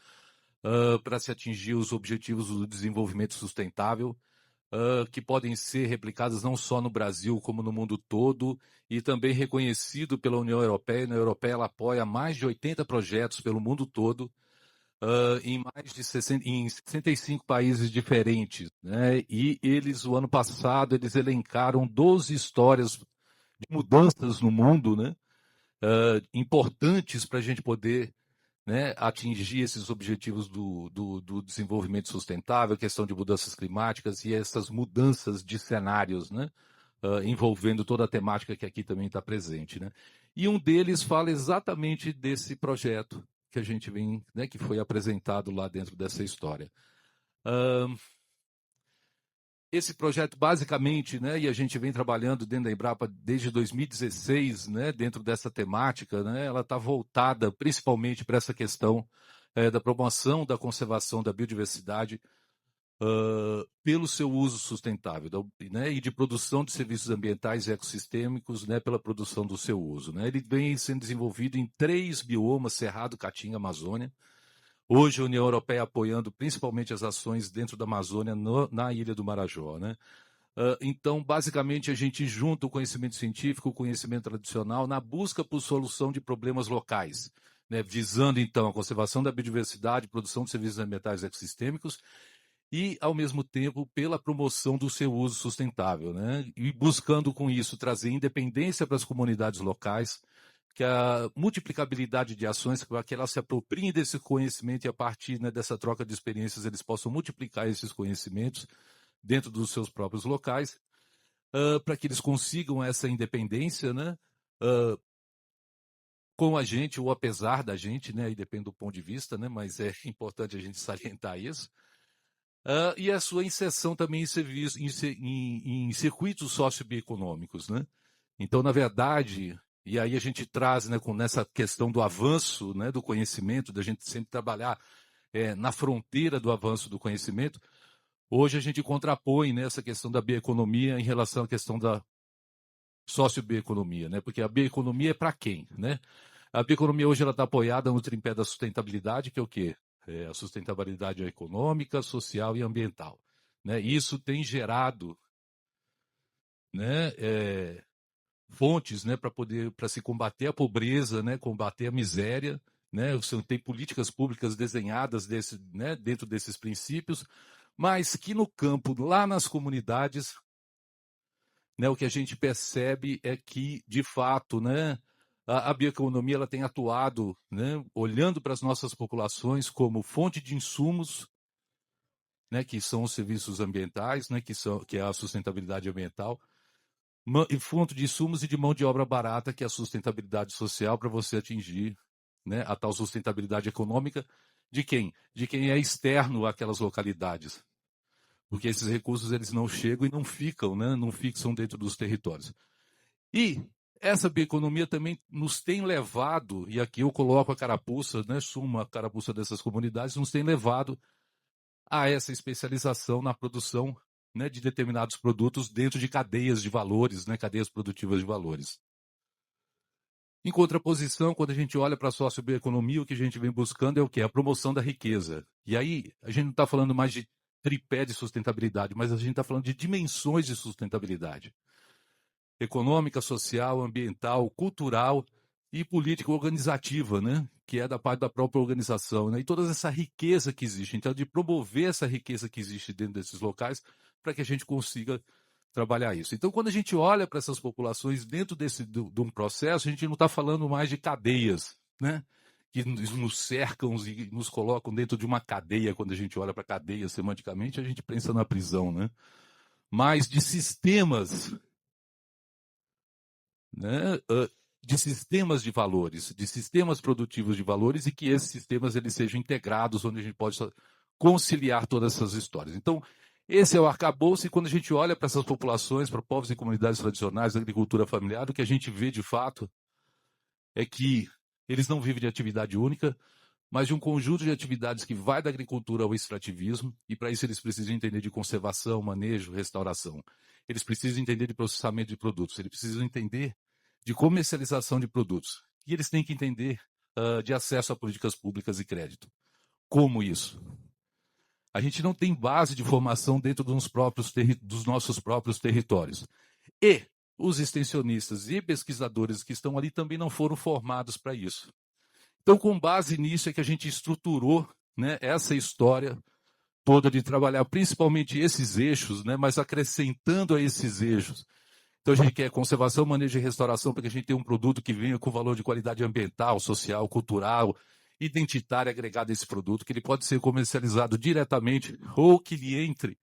para se atingir os objetivos do desenvolvimento sustentável, que podem ser replicadas não só no Brasil, como no mundo todo, e também reconhecido pela União Europeia. A União Europeia ela apoia mais de 80 projetos pelo mundo todo, em mais de 65 países diferentes. Né? E eles, o ano passado, eles elencaram 12 histórias de mudanças no mundo, né? Importantes para a gente poder, né, atingir esses objetivos do desenvolvimento sustentável, questão de mudanças climáticas e essas mudanças de cenários, né, envolvendo toda a temática que aqui também está presente. Né? E um deles fala exatamente desse projeto que a gente vem, né, que foi apresentado lá dentro dessa história. Esse projeto, basicamente, né, e a gente vem trabalhando dentro da Embrapa desde 2016, né, dentro dessa temática, né, ela está voltada principalmente para essa questão da promoção da conservação da biodiversidade pelo seu uso sustentável, né, e de produção de serviços ambientais e ecossistêmicos, né, pela produção do seu uso. Né. Ele vem sendo desenvolvido em 3 biomas, Cerrado, Caatinga, Amazônia. Hoje a União Europeia apoiando principalmente as ações dentro da Amazônia, na Ilha do Marajó. Né? Então, basicamente, a gente junta o conhecimento científico, o conhecimento tradicional, na busca por solução de problemas locais, né? Visando, então, a conservação da biodiversidade, produção de serviços ambientais e ecossistêmicos, e, ao mesmo tempo, pela promoção do seu uso sustentável. Né? E buscando, com isso, trazer independência para as comunidades locais, que a multiplicabilidade de ações, para que elas se apropriem desse conhecimento e a partir, né, dessa troca de experiências eles possam multiplicar esses conhecimentos dentro dos seus próprios locais, para que eles consigam essa independência, né, com a gente ou apesar da gente, né, aí depende do ponto de vista, né, mas é importante a gente salientar isso. E a sua inserção também em circuitos socioeconômicos, né? Então, na verdade, e aí a gente traz, né, nessa questão do avanço, né, do conhecimento, da gente sempre trabalhar na fronteira do avanço do conhecimento. Hoje a gente contrapõe, né, essa questão da bioeconomia em relação à questão da sociobioeconomia, né? Porque a bioeconomia é para quem, né? A bioeconomia hoje ela está apoiada no tripé da sustentabilidade, que é o quê? A sustentabilidade econômica, social e ambiental, né? Isso tem gerado, né, fontes, né, para se combater a pobreza, né, combater a miséria, né? Tem políticas públicas desenhadas né, dentro desses princípios, mas que no campo, lá nas comunidades, né, o que a gente percebe é que, de fato, né, a bioeconomia ela tem atuado, né, olhando para as nossas populações como fonte de insumos, né, que são os serviços ambientais, né, que é a sustentabilidade ambiental, e fonte de insumos e de mão de obra barata, que é a sustentabilidade social, para você atingir, né, a tal sustentabilidade econômica de quem? De quem é externo àquelas localidades. Porque esses recursos eles não chegam e não ficam, né, não fixam dentro dos territórios. E essa bioeconomia também nos tem levado, e aqui eu coloco a carapuça, né, sumo a carapuça dessas comunidades, nos tem levado a essa especialização na produção, né, de determinados produtos dentro de cadeias de valores, né, cadeias produtivas de valores. Em contraposição, quando a gente olha para a sociobioeconomia, o que a gente vem buscando é o quê? A promoção da riqueza. E aí, a gente não está falando mais de tripé de sustentabilidade, mas a gente está falando de dimensões de sustentabilidade. Econômica, social, ambiental, cultural e política organizativa, né? Que é da parte da própria organização, né? E toda essa riqueza que existe. Então, de promover essa riqueza que existe dentro desses locais para que a gente consiga trabalhar isso. Então, quando a gente olha para essas populações dentro de um processo, a gente não está falando mais de cadeias, né? Que nos cercam e nos colocam dentro de uma cadeia. Quando a gente olha para cadeia semanticamente, a gente pensa na prisão, né? Mas de sistemas, né, de sistemas de valores, de sistemas produtivos de valores e que esses sistemas eles sejam integrados, onde a gente pode conciliar todas essas histórias. Então, esse é o arcabouço, e quando a gente olha para essas populações, para povos e comunidades tradicionais da agricultura familiar, o que a gente vê de fato é que eles não vivem de atividade única, mas de um conjunto de atividades que vai da agricultura ao extrativismo, e para isso eles precisam entender de conservação, manejo, restauração. Eles precisam entender de processamento de produtos, eles precisam entender de comercialização de produtos. E eles têm que entender de acesso a políticas públicas e crédito. Como isso? A gente não tem base de formação dentro dos nossos próprios territórios. E os extensionistas e pesquisadores que estão ali também não foram formados para isso. Então, com base nisso é que a gente estruturou, né, essa história toda de trabalhar principalmente esses eixos, né, mas acrescentando a esses eixos. Então, a gente quer conservação, manejo e restauração para que a gente tenha um produto que venha com valor de qualidade ambiental, social, cultural, identitária agregada a esse produto, que ele pode ser comercializado diretamente ou que ele entre,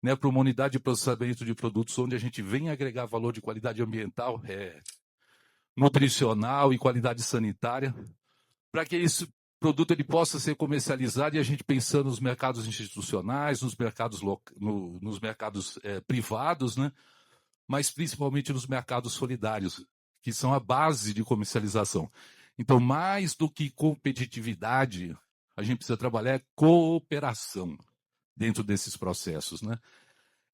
né, para uma unidade de processamento de produtos onde a gente venha agregar valor de qualidade ambiental, nutricional e qualidade sanitária, para que esse produto ele possa ser comercializado e a gente pensando nos mercados institucionais, nos mercados, nos mercados privados, né, mas principalmente nos mercados solidários, que são a base de comercialização. Então, mais do que competitividade, a gente precisa trabalhar cooperação dentro desses processos, né?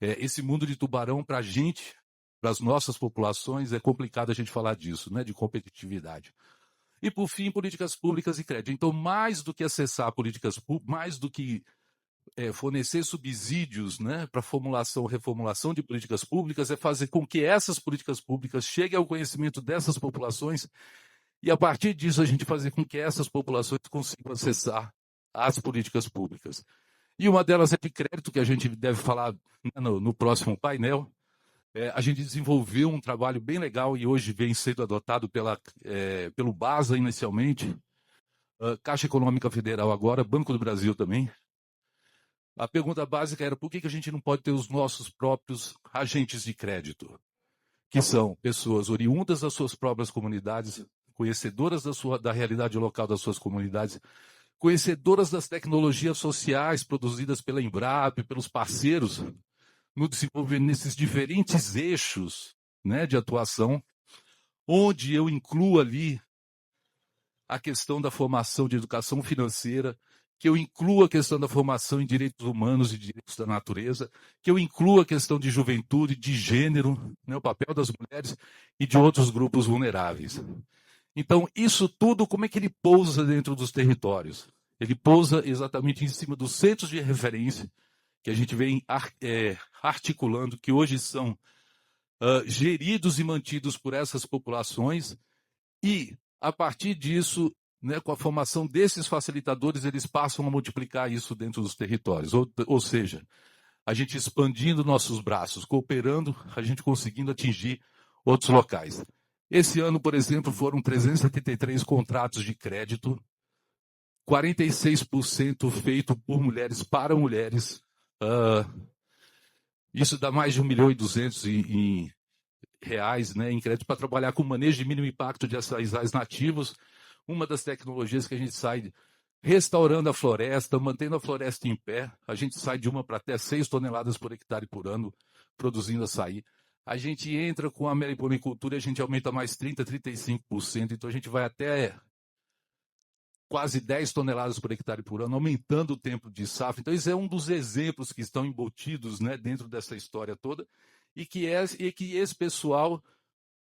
Esse mundo de tubarão, para a gente, para as nossas populações, é complicado a gente falar disso, né? De competitividade. E, por fim, políticas públicas e crédito. Então, mais do que acessar políticas públicas, mais do que fornecer subsídios, né, para formulação, reformulação de políticas públicas, é fazer com que essas políticas públicas cheguem ao conhecimento dessas populações e, a partir disso, a gente fazer com que essas populações consigam acessar as políticas públicas. E uma delas é de crédito, que a gente deve falar, né, no próximo painel, A gente desenvolveu um trabalho bem legal e hoje vem sendo adotado pelo BASA inicialmente, Caixa Econômica Federal agora, Banco do Brasil também. A pergunta básica era por que a gente não pode ter os nossos próprios agentes de crédito, que são pessoas oriundas das suas próprias comunidades, conhecedoras da realidade local das suas comunidades, conhecedoras das tecnologias sociais produzidas pela Embrapa, pelos parceiros, no desenvolvimento nesses diferentes eixos, né, de atuação, onde eu incluo ali a questão da formação de educação financeira, que eu incluo a questão da formação em direitos humanos e direitos da natureza, que eu incluo a questão de juventude, de gênero, né, o papel das mulheres e de outros grupos vulneráveis. Então, isso tudo, como é que ele pousa dentro dos territórios? Ele pousa exatamente em cima dos centros de referência que a gente vem articulando, que hoje são geridos e mantidos por essas populações, e, a partir disso, né, com a formação desses facilitadores, eles passam a multiplicar isso dentro dos territórios. Ou seja, a gente expandindo nossos braços, cooperando, a gente conseguindo atingir outros locais. Esse ano, por exemplo, foram 373 contratos de crédito, 46% feito por mulheres para mulheres. Isso dá mais de 1.200.000 em reais, né, em crédito para trabalhar com manejo de mínimo impacto de açaizais nativos. Uma das tecnologias que a gente sai restaurando a floresta, mantendo a floresta em pé, a gente sai de 1 para até 6 toneladas por hectare por ano produzindo açaí. A gente entra com a meliponicultura e a gente aumenta mais 30%, 35%, então a gente vai até quase 10 toneladas por hectare por ano, aumentando o tempo de safra. Então, isso é um dos exemplos que estão embutidos, né, dentro dessa história toda, e que esse pessoal,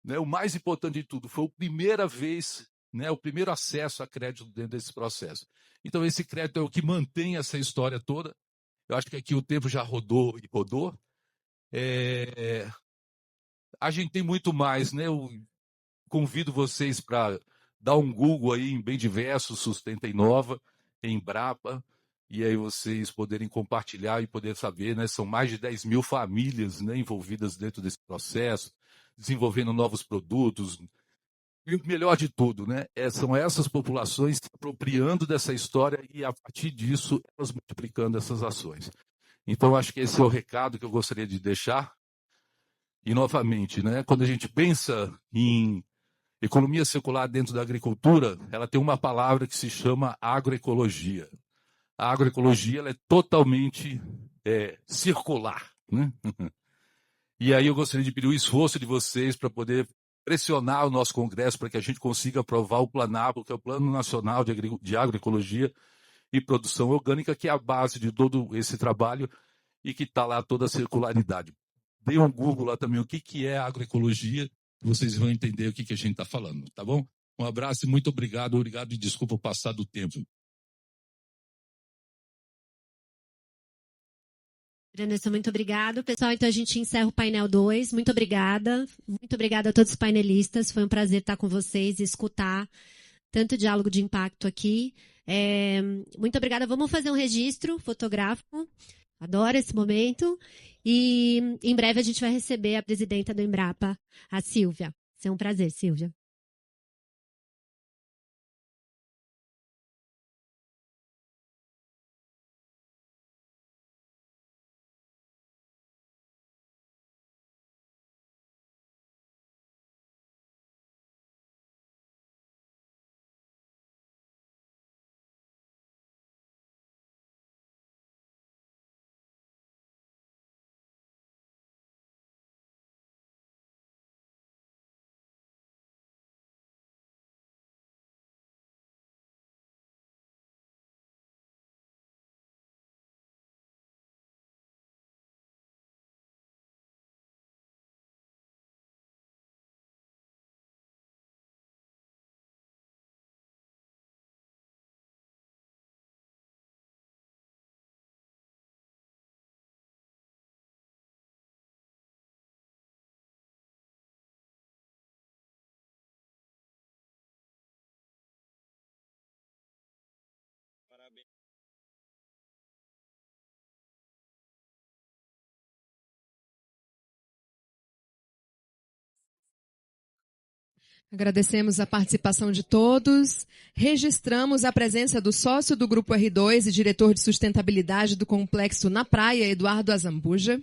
né, o mais importante de tudo, foi a primeira vez, né, o primeiro acesso a crédito dentro desse processo. Então, esse crédito é o que mantém essa história toda. Eu acho que aqui o tempo já rodou e rodou. A gente tem muito mais, né? Eu convido vocês para dar um Google aí em Bem Diverso, Sustenta Inova, em Embrapa, e aí vocês poderem compartilhar e poder saber, né? São mais de 10.000 famílias, né, envolvidas dentro desse processo, desenvolvendo novos produtos. E o melhor de tudo, né? São essas populações se apropriando dessa história e, a partir disso, elas multiplicando essas ações. Então, acho que esse é o recado que eu gostaria de deixar. E, novamente, né, quando a gente pensa em economia circular dentro da agricultura, ela tem uma palavra que se chama agroecologia. A agroecologia ela é totalmente circular, né? E aí eu gostaria de pedir o esforço de vocês para poder pressionar o nosso Congresso para que a gente consiga aprovar o PLANAPO, que é o Plano Nacional de Agroecologia e Produção Orgânica, que é a base de todo esse trabalho e que está lá toda a circularidade. Dê um Google lá também o que é agroecologia, vocês vão entender o que a gente está falando, tá bom? Um abraço e muito obrigado e desculpa o passar do tempo. Anderson, muito obrigado. Pessoal, então a gente encerra o painel 2. Muito obrigada. Muito obrigada a todos os painelistas. Foi um prazer estar com vocês e escutar tanto diálogo de impacto aqui. Muito obrigada. Vamos fazer um registro fotográfico. Adoro esse momento. E em breve a gente vai receber a presidenta do Embrapa, a Silvia. Vai ser um prazer, Silvia. Agradecemos a participação de todos. Registramos a presença do sócio do Grupo R2 e diretor de sustentabilidade do Complexo Na Praia, Eduardo Azambuja.